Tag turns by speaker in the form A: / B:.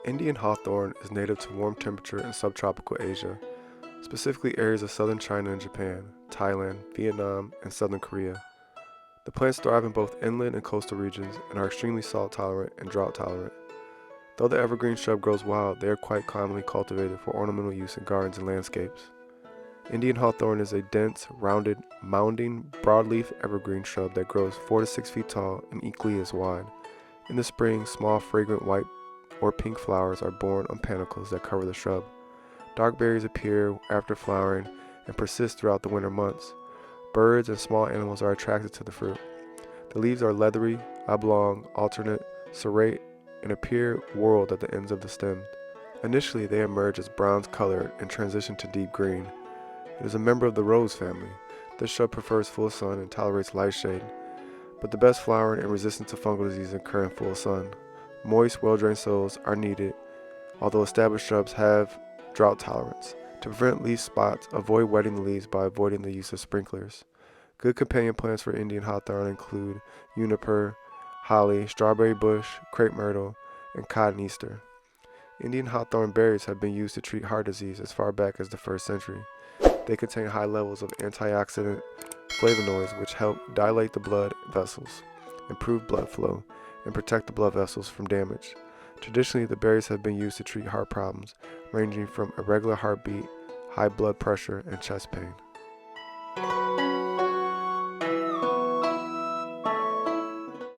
A: Indian hawthorn is native to warm temperature in subtropical Asia, specifically areas of southern China and Japan, Thailand, Vietnam, and southern Korea. The plants thrive in both inland and coastal regions and are extremely salt tolerant and drought tolerant. Though the evergreen shrub grows wild, they are quite commonly cultivated for ornamental use in gardens and landscapes. Indian hawthorn is a dense, rounded, mounding, broadleaf evergreen shrub that grows 4 to 6 feet tall and equally as wide. In the spring, small, fragrant white or pink flowers are borne on panicles that cover the shrub. Dark berries appear after flowering and persist throughout the winter months. Birds and small animals are attracted to the fruit. The leaves are leathery, oblong, alternate, serrate, and appear whorled at the ends of the stem. Initially, they emerge as bronze colored and transition to deep green. It is a member of the rose family. This shrub prefers full sun and tolerates light shade, but the best flowering and resistant to fungal disease occur in full sun. Moist, well-drained soils are needed, although established shrubs have drought tolerance. To prevent leaf spots, avoid wetting the leaves by avoiding the use of sprinklers. Good companion plants for Indian hawthorn include juniper, holly, strawberry bush, crepe myrtle, and cotton easter. Indian hawthorn berries have been used to treat heart disease as far back as the 1st century. They contain high levels of antioxidant flavonoids which help dilate the blood vessels, improve blood flow, and protect the blood vessels from damage. Traditionally, the berries have been used to treat heart problems, ranging from irregular heartbeat, high blood pressure, and chest pain.